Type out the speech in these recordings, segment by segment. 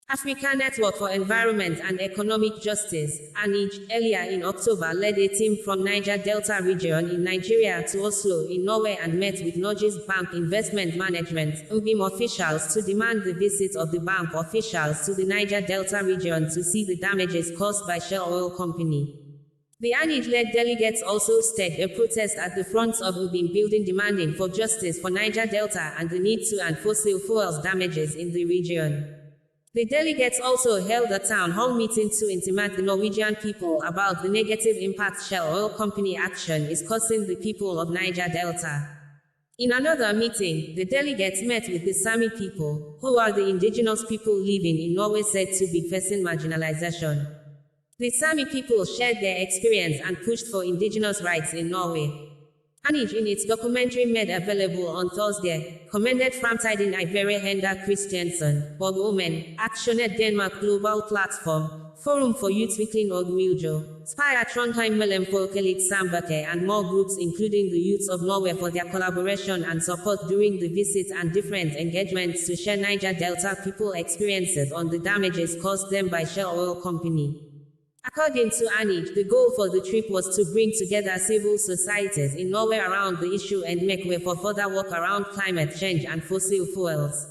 Africa Network for Environment and Economic Justice, ANEEJ, earlier in October led a team from Niger Delta region in Nigeria to Oslo in Norway and met with Norges Bank Investment Management (NBIM) officials to demand the visit of the bank officials to the Niger Delta region to see the damages caused by Shell Oil Company. The ANEEJ-led delegates also staged a protest at the front of NBIM building demanding for justice for Niger Delta and the need to end fossil fuels damages in the region. The delegates also held a town hall meeting to intimate the Norwegian people about the negative impact Shell Oil Company action is causing the people of Niger Delta. In another meeting, the delegates met with the Sami people, who are the indigenous people living in Norway said to be facing marginalization. The Sami people shared their experience and pushed for indigenous rights in Norway. ANEEJ, in its documentary made available on Thursday, commended Framtiden Ivere Henda Christiansen, Borg Omen, Actioned Denmark Global Platform, Forum for Utvikling og Miljø, Spire Trondheim Mellem Folkelig Samvirke and more groups including the youths of Norway for their collaboration and support during the visit and different engagements to share Niger Delta people experiences on the damages caused them by Shell Oil Company. According to ANEEJ, the goal for the trip was to bring together civil societies in Norway around the issue and make way for further work around climate change and fossil fuels.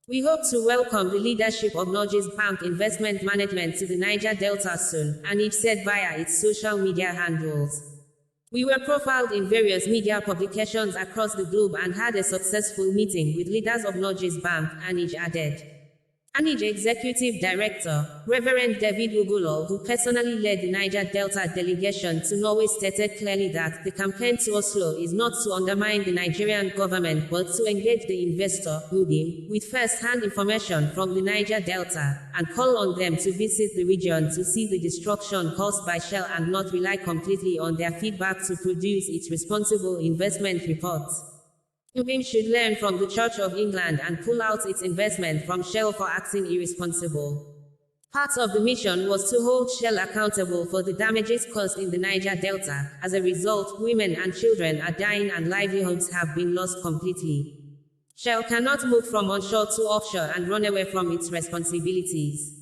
We hope to welcome the leadership of Norges Bank Investment Management to the Niger Delta soon, ANEEJ said via its social media handles. We were profiled in various media publications across the globe and had a successful meeting with leaders of Norges Bank, ANEEJ added. ANEEJ Executive Director, Reverend David Ugolo, who personally led the Niger Delta delegation to Norway, stated clearly that the campaign to Oslo is not to undermine the Nigerian government but to engage the investor, NBIM, with first-hand information from the Niger Delta, and call on them to visit the region to see the destruction caused by Shell and not rely completely on their feedback to produce its responsible investment report. NBIM should learn from the Church of England and pull out its investment from Shell for acting irresponsible. Part of the mission was to hold Shell accountable for the damages caused in the Niger Delta. As a result, women and children are dying and livelihoods have been lost completely. Shell cannot move from onshore to offshore and run away from its responsibilities.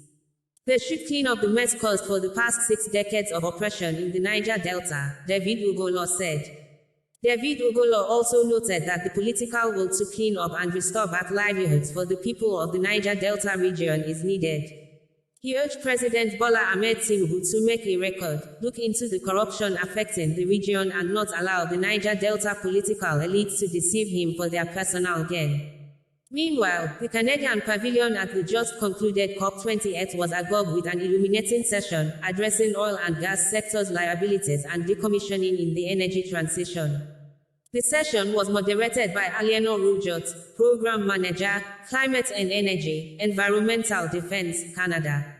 They should clean up the mess caused for the past 6 decades of oppression in the Niger Delta, David Ugolo said. David Ugolo also noted that the political will to clean up and restore back livelihoods for the people of the Niger Delta region is needed. He urged President Bola Ahmed Tinubu to make a record, look into the corruption affecting the region and not allow the Niger Delta political elites to deceive him for their personal gain. Meanwhile, the Canadian pavilion at the just concluded COP28 was agog with an illuminating session addressing oil and gas sector's liabilities and decommissioning in the energy transition. The session was moderated by Alieno Rujot, Program Manager, Climate and Energy, Environmental Defense, Canada.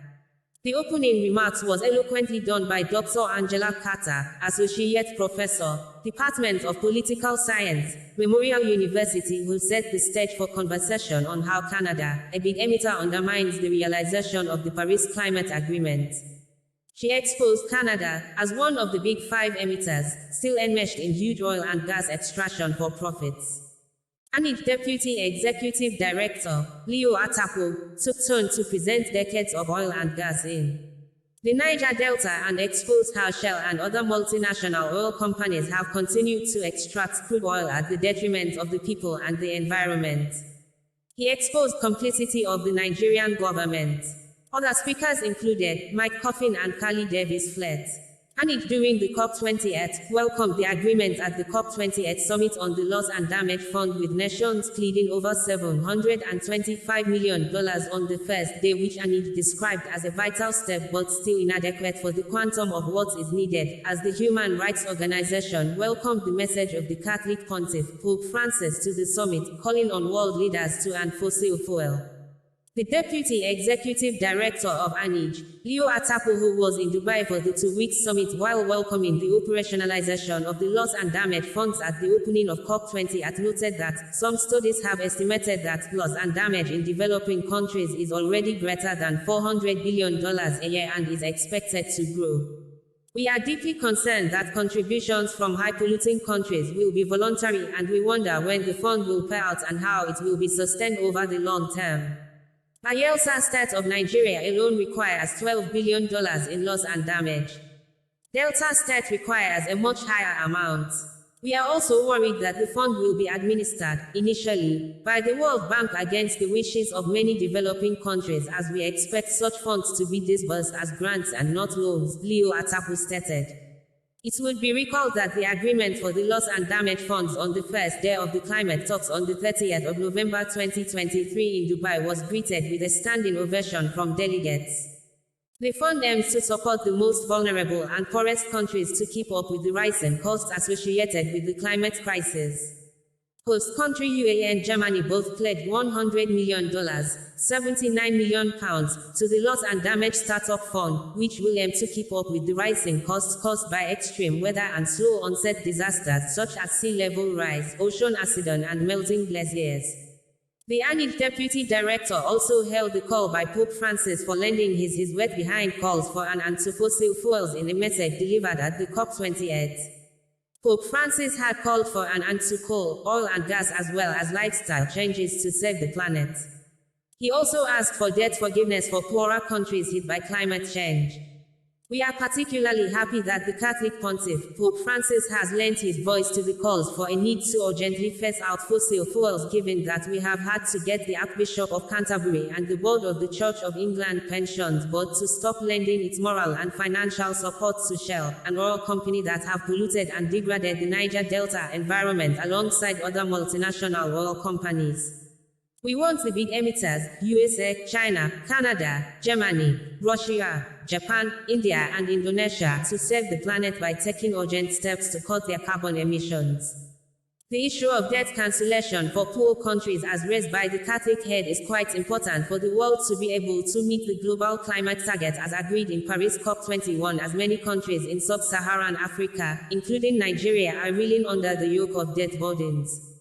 The opening remarks was eloquently done by Dr. Angela Carter, Associate Professor, Department of Political Science, Memorial University, who set the stage for conversation on how Canada, a big emitter, undermines the realization of the Paris Climate Agreement. She exposed Canada, as one of the big 5 emitters, still enmeshed in huge oil and gas extraction for profits. ANEEJ Deputy Executive Director, Leo Atapo, took turn to present decades of oil and gas in the Niger Delta and exposed how Shell and other multinational oil companies have continued to extract crude oil at the detriment of the people and the environment. He exposed complicity of the Nigerian government. Other speakers included Mike Coffin and Carly Davis Flett. ANEEJ during the COP28 welcomed the agreement at the COP28 summit on the Loss and Damage Fund, with nations pleading over $725 million on the first day, which ANEEJ described as a vital step but still inadequate for the quantum of what is needed, as the human rights organization welcomed the message of the Catholic Pontiff, Pope Francis, to the summit, calling on world leaders to end fossil fuel. The Deputy Executive Director of ANEEJ, Leo Atapo, who was in Dubai for the 2-week summit while welcoming the operationalization of the loss and damage funds at the opening of COP28, noted that some studies have estimated that loss and damage in developing countries is already greater than $400 billion a year and is expected to grow. We are deeply concerned that contributions from high-polluting countries will be voluntary, and we wonder when the fund will pay out and how it will be sustained over the long term. Bayelsa State of Nigeria alone requires $12 billion in loss and damage. Delta State requires a much higher amount. We are also worried that the fund will be administered, initially, by the World Bank against the wishes of many developing countries, as we expect such funds to be disbursed as grants and not loans, Leo Atapu stated. It would be recalled that the agreement for the loss and damage funds on the first day of the climate talks on the 30th of November 2023 in Dubai was greeted with a standing ovation from delegates. The fund aims to support the most vulnerable and poorest countries to keep up with the rising costs associated with the climate crisis. Host country UAE and Germany both pledged $100 million, £79 million, to the Loss and Damage Startup Fund, which will aim to keep up with the rising costs caused by extreme weather and slow onset disasters such as sea level rise, ocean acidity, and melting glaciers. The ANEEJ deputy director also hailed the call by Pope Francis for lending his weight behind calls for an end to fossil fuels in a message delivered at the COP28. Pope Francis had called for an end to coal, oil and gas as well as lifestyle changes to save the planet. He also asked for debt forgiveness for poorer countries hit by climate change. We are particularly happy that the Catholic Pontiff, Pope Francis, has lent his voice to the calls for a need to urgently phase out fossil fuels, given that we have had to get the Archbishop of Canterbury and the Board of the Church of England pensions board to stop lending its moral and financial support to Shell, an oil company that have polluted and degraded the Niger Delta environment alongside other multinational oil companies. We want the big emitters, USA, China, Canada, Germany, Russia, Japan, India, and Indonesia, to save the planet by taking urgent steps to cut their carbon emissions. The issue of debt cancellation for poor countries as raised by the Catholic head is quite important for the world to be able to meet the global climate target as agreed in Paris COP21, as many countries in sub-Saharan Africa, including Nigeria, are reeling under the yoke of debt burdens.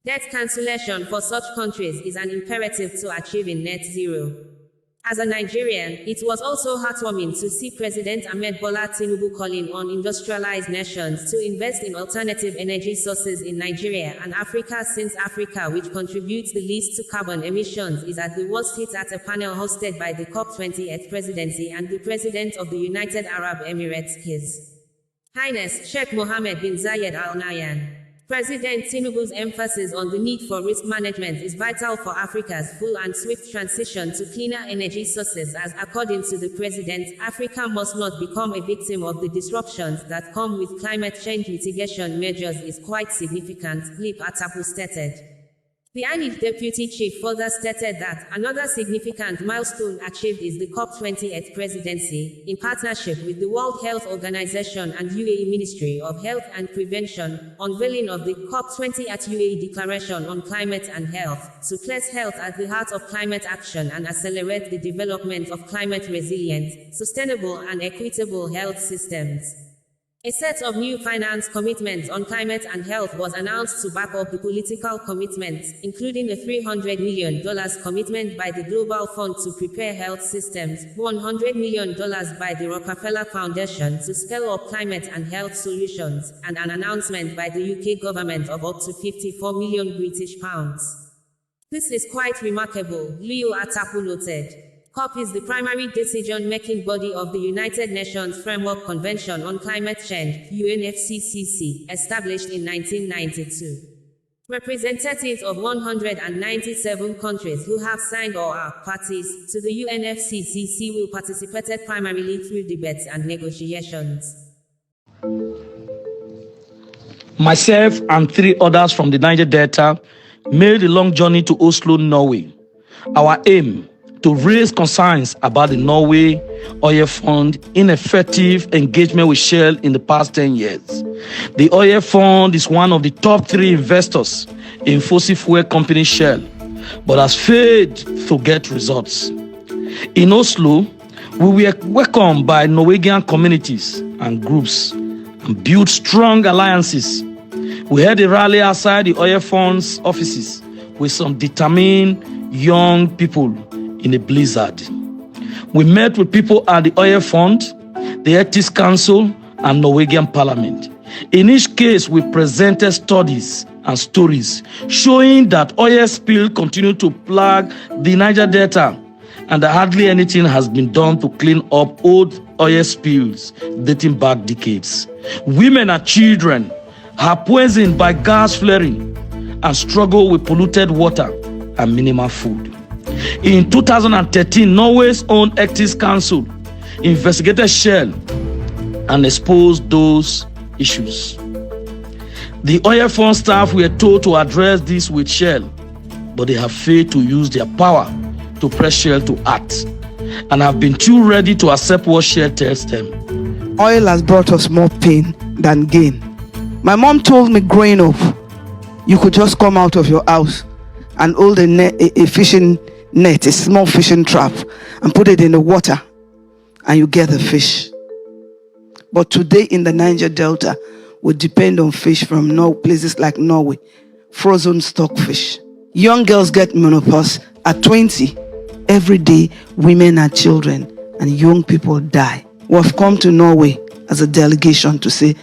Debt cancellation for such countries is an imperative to achieving net zero. As a Nigerian, it was also heartwarming to see President Ahmed Bola Tinubu calling on industrialized nations to invest in alternative energy sources in Nigeria and Africa, since Africa, which contributes the least to carbon emissions, is at the worst hit, at a panel hosted by the COP28 presidency and the President of the United Arab Emirates, His Highness Sheikh Mohammed bin Zayed Al Nahyan. President Tinubu's emphasis on the need for risk management is vital for Africa's full and swift transition to cleaner energy sources, as, according to the President, Africa must not become a victim of the disruptions that come with climate change. Mitigation measures is quite significant, Lip Atapu stated. The ANEEJ deputy chief further stated that another significant milestone achieved is the COP28 presidency, in partnership with the World Health Organization and UAE Ministry of Health and Prevention, unveiling of the COP20 at UAE Declaration on Climate and Health, to place health at the heart of climate action and accelerate the development of climate-resilient, sustainable and equitable health systems. A set of new finance commitments on climate and health was announced to back up the political commitments, including a $300 million commitment by the Global Fund to prepare health systems, $100 million by the Rockefeller Foundation to scale up climate and health solutions, and an announcement by the UK government of up to £54 million British pounds. This is quite remarkable, Leo Atapu noted. COP is the primary decision-making body of the United Nations Framework Convention on Climate Change, UNFCCC, established in 1992. Representatives of 197 countries who have signed or are parties to the UNFCCC will participate primarily through debates and negotiations. Myself and 3 others from the Niger Delta made a long journey to Oslo, Norway. Our aim: to raise concerns about the Norway Oil Fund ineffective engagement with Shell in the past 10 years. The Oil Fund is one of the top 3 investors in fossil fuel company Shell, but has failed to get results. In Oslo, we were welcomed by Norwegian communities and groups and built strong alliances. We held a rally outside the Oil Fund's offices with some determined young people in a blizzard. We met with people at the Oil Fund, the Ethics Council, and Norwegian Parliament. In each case, we presented studies and stories showing that oil spill continued to plague the Niger Delta and that hardly anything has been done to clean up old oil spills dating back decades. Women and children are poisoned by gas flaring and struggle with polluted water and minimal food. In 2013, Norway's own Ethics Council investigated Shell and exposed those issues. The oil fund staff were told to address this with Shell, but they have failed to use their power to press Shell to act and have been too ready to accept what Shell tells them. Oil has brought us more pain than gain. My mom told me growing up, you could just come out of your house and hold a fishing net, a small fishing trap, and put it in the water, and you get the fish. But today in the Niger Delta, we depend on fish from places like Norway, frozen stockfish. Young girls get menopause at 20. Every day, women and children and young people die. We have come to Norway as a delegation to say,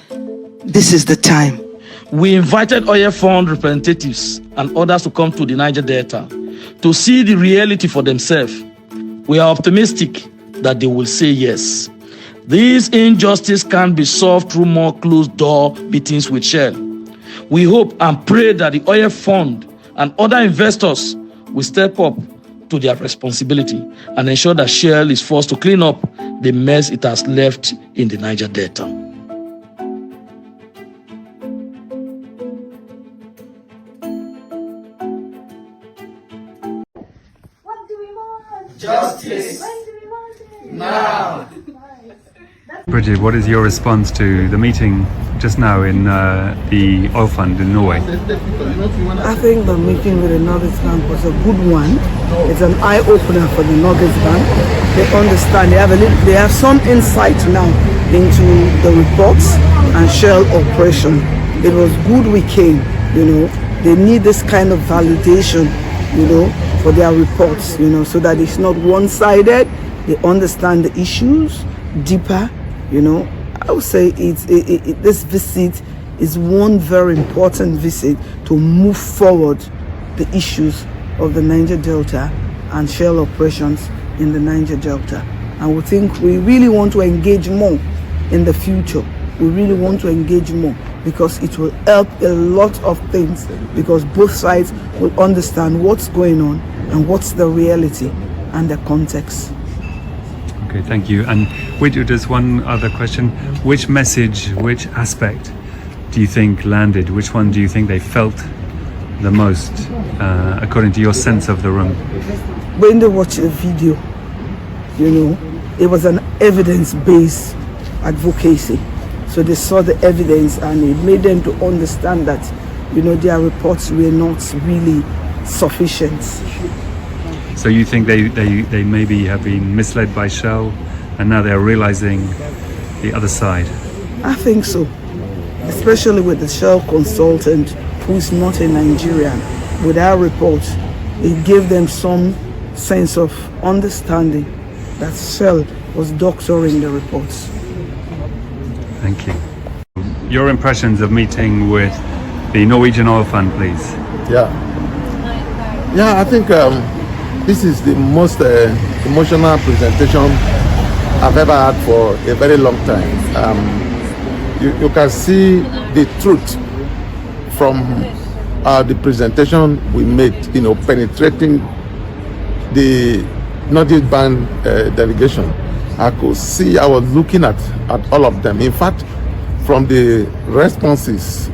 this is the time. We invited oil fund representatives and others to come to the Niger Delta to see the reality for themselves. We are optimistic that they will say yes. This injustice can be solved through more closed-door meetings with Shell. We hope and pray that the oil fund and other investors will step up to their responsibility and ensure that Shell is forced to clean up the mess it has left in the Niger Delta. What do we want? Justice. When do we want it? Now. Bridget, what is your response to the meeting just now in the oil fund in Norway? I think the meeting with the Norges Bank was a good one. It's an eye-opener for the Norges Bank. They understand, they have some insight now into the reports and Shell operation. It was good we came, They need this kind of validation, for their reports, so that it's not one-sided. They understand the issues deeper, I would say this visit is one very important visit to move forward the issues of the Niger Delta and Shell operations in the Niger Delta. And we think we really want to engage more in the future. We really want to engage more because it will help a lot of things, because both sides will understand what's going on and what's the reality and the context. Okay, thank you. And just one other question. Which message, which aspect do you think landed? Which one do you think they felt the most, according to your sense of the room? When they watched the video, it was an evidence-based advocacy. So they saw the evidence and it made them to understand that, their reports were not really sufficient. So you think they maybe have been misled by Shell and now they're realizing the other side? I think so, especially with the Shell consultant who's not a Nigerian. With our report, it gave them some sense of understanding that Shell was doctoring the reports. Thank you. Your impressions of meeting with the Norwegian Oil Fund, please. Yeah, I think this is the most emotional presentation I've ever had for a very long time. You can see the truth from the presentation we made, penetrating the Norges Bank delegation. I could see, I was looking at all of them. In fact, from the responses,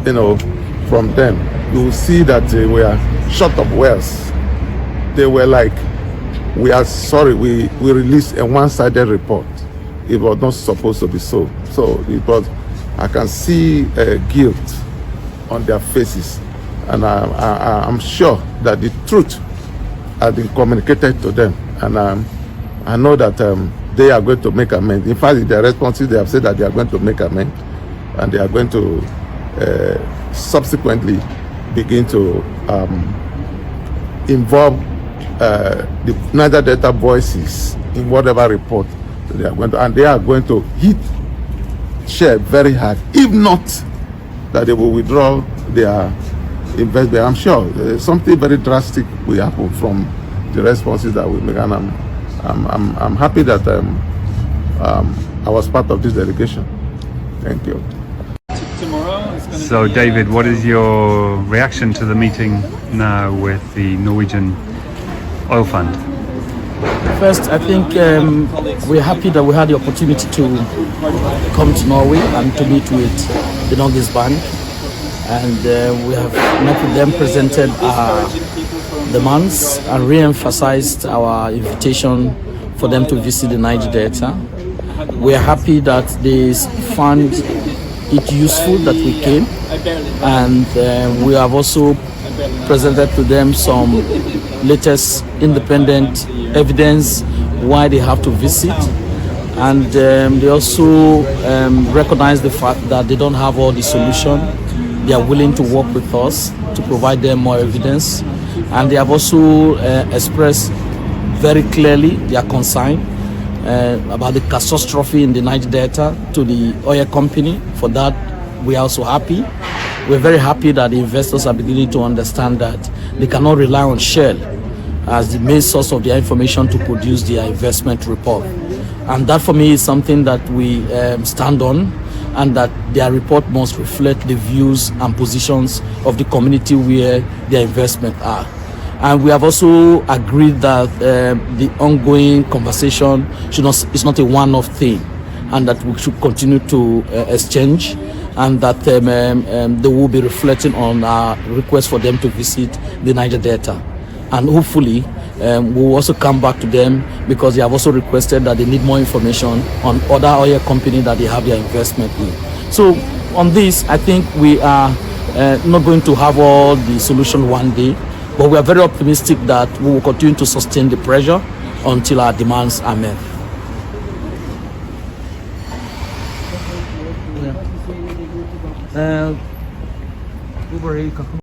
from them, you will see that they were short of words. They were like, we are sorry, we released a one-sided report. It was not supposed to be so. So it was, I can see guilt on their faces. And I'm sure that the truth has been communicated to them. And I know that they are going to make amends. In fact, in their responses, they have said that they are going to make amends. And they are going to subsequently begin to involve the Niger Delta voices in whatever report they are going to, and they are going to hit Shell very hard. If not, that they will withdraw their investment. I'm sure something very drastic will happen from the responses that we make, and I'm happy that I was part of this delegation. Thank you. So, David, what is your reaction to the meeting now with the Norwegian oil fund? First, I think we're happy that we had the opportunity to come to Norway and to meet with the Norges Bank. And we have met with them, presented our demands, and re-emphasized our invitation for them to visit the Niger Delta. We are happy that they found it useful that we came, and we have also presented to them some latest independent evidence why they have to visit, and they also recognize the fact that they don't have all the solution. They are willing to work with us to provide them more evidence, and they have also expressed very clearly their concern about the catastrophe in the Niger Delta to the oil company. For that, we are also happy. We're very happy that the investors are beginning to understand that they cannot rely on Shell as the main source of their information to produce their investment report. And that for me is something that we stand on, and that their report must reflect the views and positions of the community where their investment are. And we have also agreed that the ongoing conversation is not a one-off thing, and that we should continue to exchange, and that they will be reflecting on our request for them to visit the Niger Delta. And hopefully we'll also come back to them, because they have also requested that they need more information on other oil companies that they have their investment in. So on this, I think we are not going to have all the solution one day, but we are very optimistic that we will continue to sustain the pressure until our demands are met.